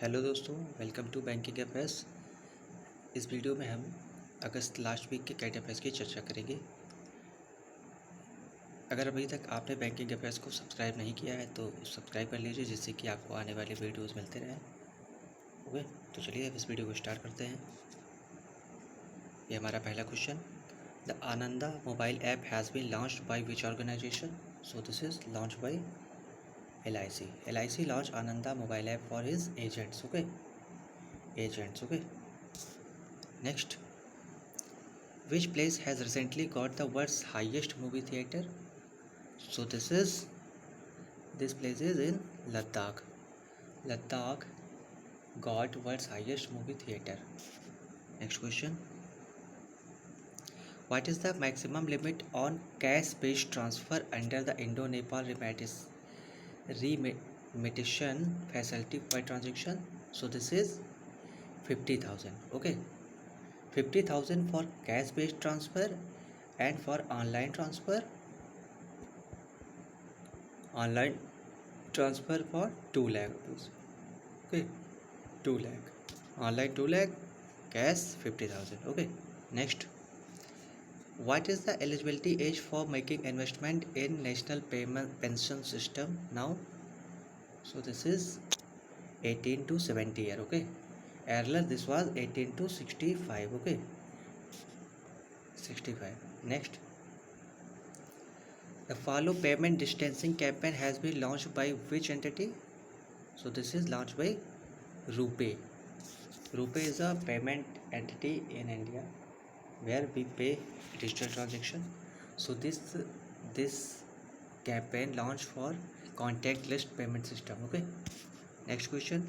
Hello दोस्तों, welcome to banking affairs. इस video में हम अगस्त लास्ट वीक के करंट अफेयर्स की चर्चा करेंगे। अगर अभी तक आपने बैंकिंग अफेयर्स को सब्सक्राइब नहीं किया है तो सब्सक्राइब कर लीजिए, जिससे कि आपको आने वाले वीडियोस मिलते रहें। ओके, तो चलिए अब इस वीडियो को स्टार्ट करते हैं। ये हमारा पहला question. The Ananda mobile app has been launched by which organization? So this is launch by LIC. LIC launched Ananda mobile app for his agents. Okay. Next, which place has recently got the world's highest movie theater? So this place is in Ladakh. Ladakh got world's highest movie theater. Next question. What is the maximum limit on cash-based transfer under the Indo-Nepal remittation facility per transaction? So this is 50,000. Okay, 50,000 for cash-based transfer, and for online transfer for 2 lakh rupees. Okay, 2 lakh online, 2 lakh cash 50,000. Okay, next, what is the eligibility age for making investment in national payment pension system now? So this is 18 to 70 year. Okay, earlier this was 18 to 65. Okay, 65. Next, the follow payment distancing campaign has been launched by which entity? So this is launched by RuPay. RuPay is a payment entity in India where we pay digital transaction. So this campaign launched for contactless payment system. Okay. Next question.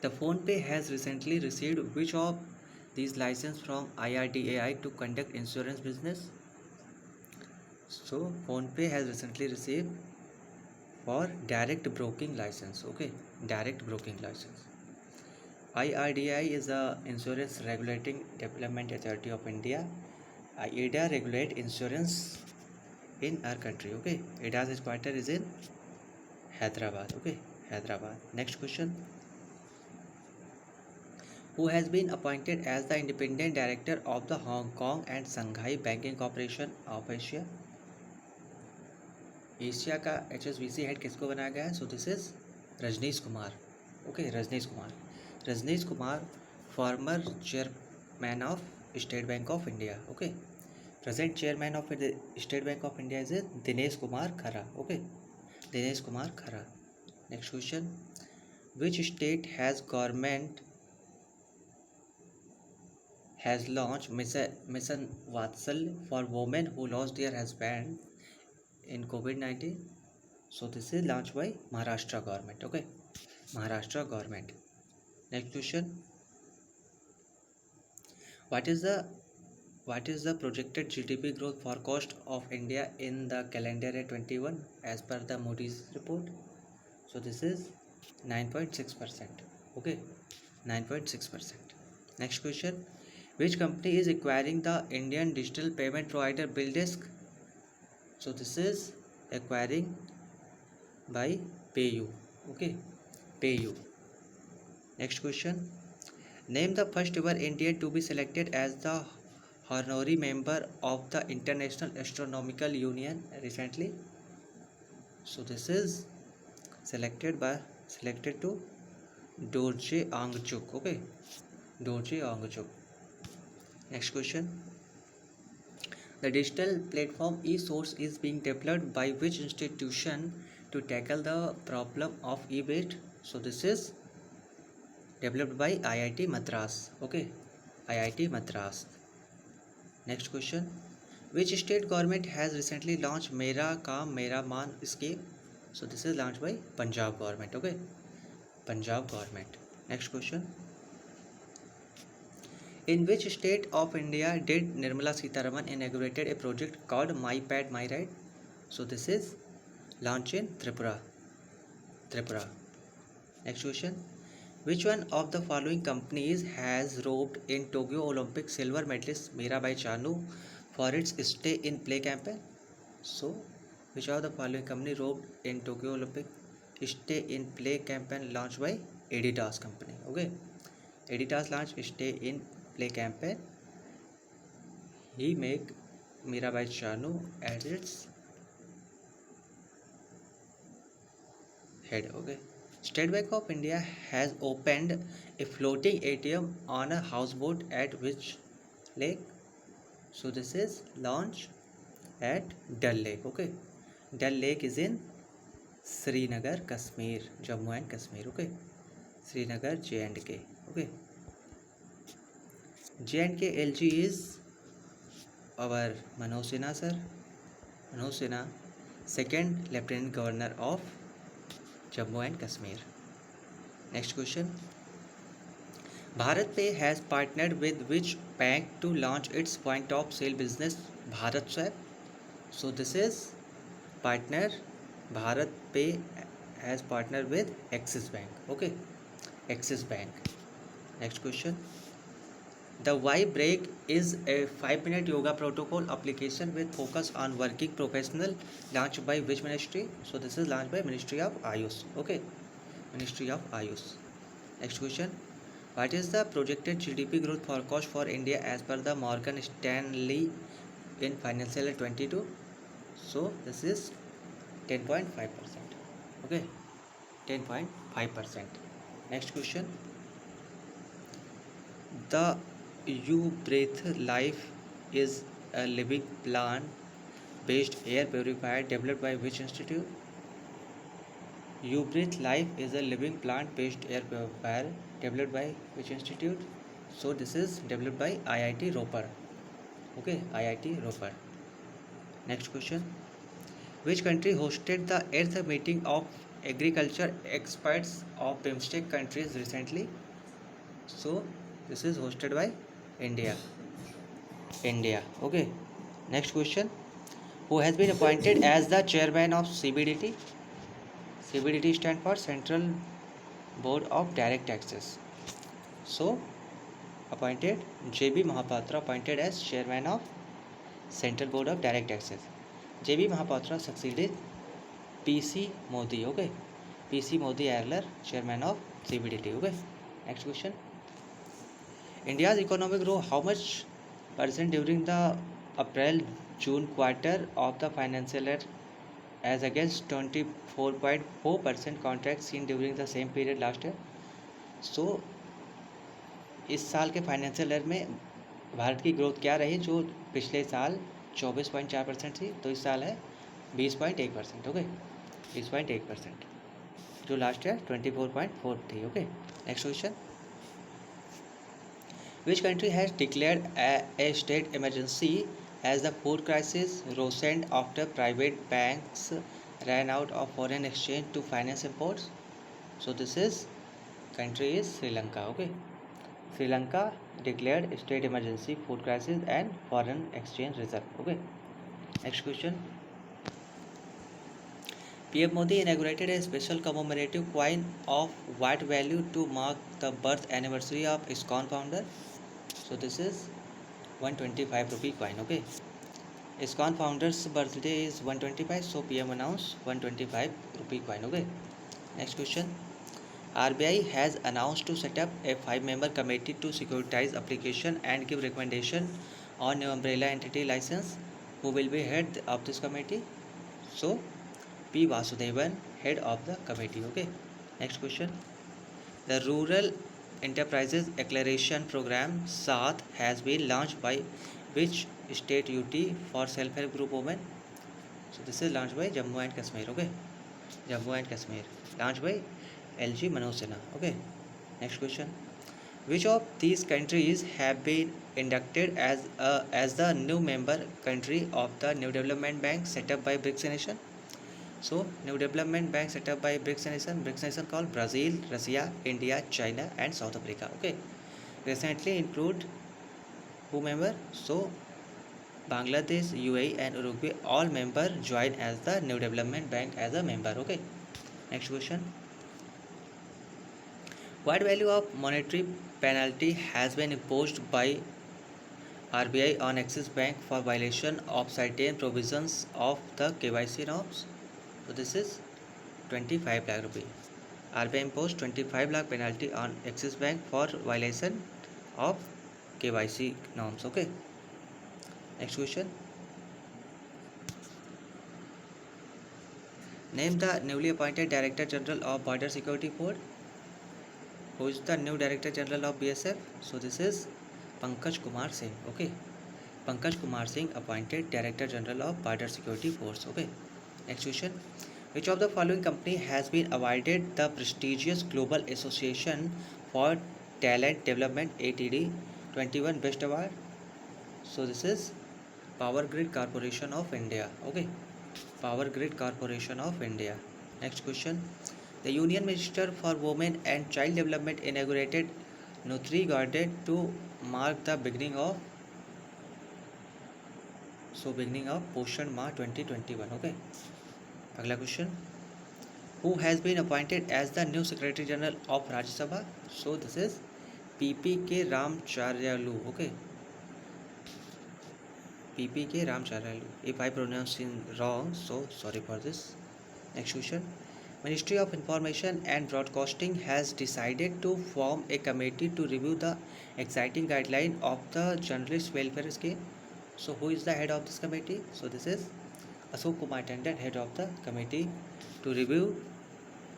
The PhonePe has recently received which of these license from IRDAI to conduct insurance business? So PhonePe has recently received for direct broking license. Okay, direct broking license. IRDAI is the Insurance Regulating Development Authority of India. IRDA regulate insurance in our country. Okay, IRDA's headquarters is in Hyderabad. Okay, Hyderabad. Next question. Who has been appointed as the independent director of the Hong Kong and Shanghai Banking Corporation of Asia? Asia का HSBC head किसको बनाया गया है? So this is Rajneesh Kumar. Okay, Rajneesh Kumar former chairman of State Bank of India. Okay, present chairman of State Bank of India is Dinesh Kumar Khara. Okay, Dinesh Kumar Khara. Next question. Which state has government has launch mission Vatsalya for women who lost their husband in COVID-19? So this is launched by Maharashtra government. Okay, Maharashtra government. Next question. What is the projected GDP growth forecast of India in the calendar year 21 as per the Moody's report? So this is 9.6%. Okay, 9.6%. Next question. Which company is acquiring the Indian digital payment provider BillDesk? So this is acquiring by PayU. Okay, PayU. Next question. Name the first ever Indian to be selected as the honorary member of the International Astronomical Union recently. So this is selected to Dorje Angchuk. Okay, Dorje Angchuk. Next question. The digital platform eSource is being developed by which institution to tackle the problem of e-waste? So this is developed by IIT Madras. Okay, IIT Madras. Next question. Which state government has recently launched Mera Kaam Mera Maan scheme? So this is launched by Punjab government. Okay, Punjab government. Next question. In which state of India did Nirmala Sitharaman inaugurated a project called My Pad My Ride? So this is launched in Tripura. Next question. Which one of the following companies has roped in Tokyo Olympic silver medalist Mirabai Chanu for its Stay in Play campaign? So which of the following company roped in Tokyo Olympic stay in play campaign launched by Adidas company. Okay, Adidas launched stay in play campaign. He make Mirabai Chanu as its head. Okay, State Bank of India has opened a floating ATM on a houseboat at which lake? So this is launch at Dal Lake. Okay, Dal Lake is in Srinagar, Kashmir, Jammu and Kashmir. Okay, Srinagar, J&K. Okay, J&K LG is our Manoj Sinha sir. Manoj Sinha, second Lieutenant Governor of Jammu and Kashmir. Next question. Bharat Pay has partnered with which bank to launch its point of sale business Bharat Swap? So this is partner. Bharat Pay has partnered with Axis Bank. Okay, Axis Bank. Next question. The Y Break is a 5-minute yoga protocol application with focus on working professional launched by which ministry? So this is launched by Ministry of Ayush. Okay, Ministry of Ayush. Next question. What is the projected GDP growth forecast for India as per the Morgan Stanley in financial year 22? So this is 10.5%. Okay, 10.5%. Next question. The You Breathe Life is a living plant based air purifier developed by which institute? You Breathe Life is a living plant based air purifier developed by which institute? So this is developed by IIT Ropar. Okay, IIT Ropar. Next question. Which country hosted the 8th meeting of agriculture experts of BIMSTEC countries recently? So this is hosted by India. India. Okay. Next question. Who has been appointed as the chairman of CBDT? CBDT stands for Central Board of Direct Taxes. So appointed JB Mahapatra appointed as chairman of Central Board of Direct Taxes. JB Mahapatra succeeded PC Modi. Okay. PC Modi earlier chairman of CBDT. Okay. Next question. India's economic grew how much percent during the April-June quarter of the financial year as against 24.4% contract seen during the same period last year? So इस साल के financial year में भारत की growth क्या रही जो पिछले साल 24.4% थी तो इस साल है 20.1%. ओके 20.1% जो लास्ट ईयर 24.4 थी. Okay next question. Which country has declared a state emergency as the food crisis worsened after private banks ran out of foreign exchange to finance imports? So this is country is Sri Lanka. Okay, Sri Lanka declared state emergency, food crisis and foreign exchange reserve. Okay, next question. PM Modi inaugurated a special commemorative coin of what value to mark the birth anniversary of ISKCON founder? So this is 125 rupee coin. Okay, ISKCON founder's birthday is 125, so PM announced 125 rupee coin. Okay, next question. RBI has announced to set up a 5-member committee to securitize application and give recommendation on new umbrella entity license. Who will be head of this committee? So P Vasudevan, head of the committee. Okay, next question. The Rural Enterprises Acceleration Program SAAT has been launched by which state UT for self-help group women? So this is launched by Jammu and Kashmir. Okay, Jammu and Kashmir, launched by LG Manoj Sinha. Okay, next question. Which of these countries have been inducted as the new member country of the New Development Bank set up by BRICS nation? So New Development Bank set up by BRICS nation called Brazil, Russia, India, China and South Africa. Okay, recently include who member? So Bangladesh, UAE and Uruguay all member join as the New Development Bank as a member. Okay, next question. What value of monetary penalty has been imposed by RBI on Axis Bank for violation of certain provisions of the KYC norms? So this is 25 lakh rupee. RBI imposed 25 lakh penalty on Axis Bank for violation of KYC norms. Okay. Next question. Name the newly appointed Director General of Border Security Force. Who is the new Director General of BSF? So this is Pankaj Kumar Singh. Okay. Pankaj Kumar Singh appointed Director General of Border Security Force. Okay. Next question. Which of the following company has been awarded the prestigious Global Association for Talent Development ATD 21 Best Award? So this is Power Grid Corporation of India. Okay. Power Grid Corporation of India. Next question. The Union Minister for Women and Child Development inaugurated Nutri Garden to mark the beginning of Poshan Ma 2021. Okay. अगला question. Who has been appointed as the new Secretary General of Rajya Sabha? So this is PPK Ramcharyalu. Okay. PPK Ramcharyalu. If I pronounce it wrong, so sorry for this. Next question. Ministry of Information and Broadcasting has decided to form a committee to review the exciting guideline of the Journalist Welfare Scheme. So who is the head of this committee? So this is Ashok Kumar Tandon, head of the committee to review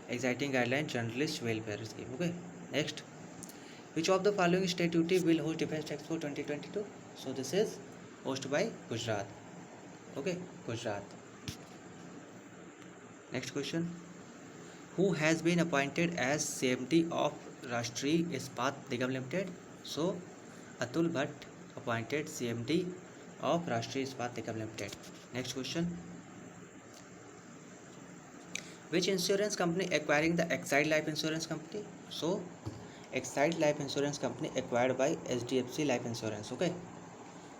exciting guideline Journalist Welfare Scheme. Okay. Next. Which of the following state UT will host Defence Expo 2022? So this is hosted by Gujarat. Okay. Gujarat. Next question. Who has been appointed as CMD of Rashtriya Ispat Nigam Limited? So Atul Bhatt appointed CMD of Rashtriya Ispat Nigam Limited. Next question. Which insurance company acquiring the Exide Life Insurance Company? So Exide Life Insurance Company acquired by HDFC Life Insurance. Okay.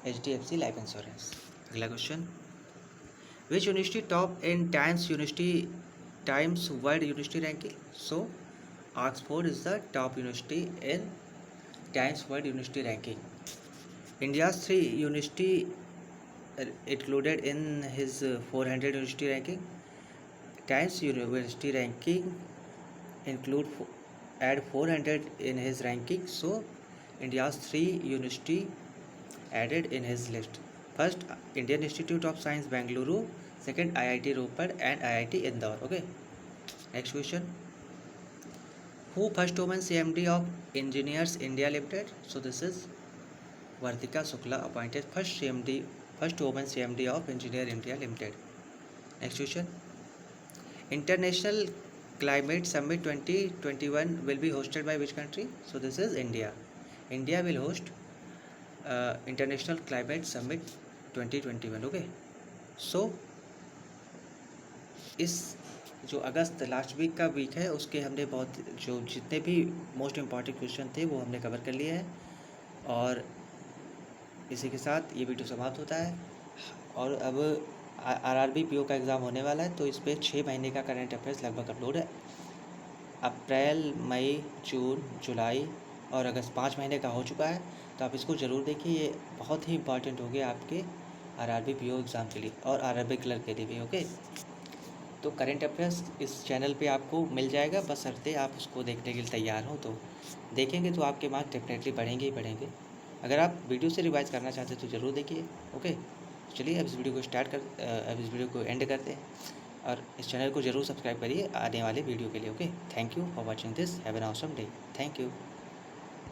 HDFC Life Insurance. अगला question. Which university top in Times World University Ranking? So Oxford is the top university in Times World University Ranking. India's 3 university included in his 400 university ranking. Times University Ranking add 400 in his ranking. So India's 3 university added in his list. First, Indian Institute of Science Bangalore. Second, IIT Ropar and IIT Indore. Okay. Next question. Who first woman CMD of Engineers India Limited? So this is Vartika Shukla appointed first woman CMD of Engineer India Limited. Next question. International Climate Summit 2021 will be hosted by which country? So this is India. India will host International Climate Summit 2021. Okay. So इस जो अगस्त last week का week है उसके हमने बहुत जो जितने भी मोस्ट इम्पॉर्टेंट क्वेश्चन थे वो हमने कवर कर लिए हैं और इसी के साथ ये वीडियो समाप्त होता है। और अब आरआरबी पीओ का एग्ज़ाम होने वाला है तो इस पर 6 महीने का करंट अफेयर्स लगभग अपलोड है। अप्रैल, मई, जून, जुलाई और अगस्त 5 महीने का हो चुका है तो आप इसको ज़रूर देखिए। ये बहुत ही इंपॉर्टेंट हो गया आपके आरआरबी पीओ एग्ज़ाम के लिए और आरआरबी क्लर्क के लिए भी। ओके, तो करंट अफेयर्स इस चैनल पे आपको मिल जाएगा, बस शर्ते आप उसको देखने के लिए तैयार हो तो देखेंगे तो आपके मार्क्स डेफिनेटली बढ़ेंगे ही बढ़ेंगे। अगर आप वीडियो से रिवाइज करना चाहते हैं तो ज़रूर देखिए। ओके, चलिए अब इस वीडियो को एंड करते हैं और इस चैनल को ज़रूर सब्सक्राइब करिए आने वाले वीडियो के लिए। Okay, thank you for watching this, have an awesome day, thank you.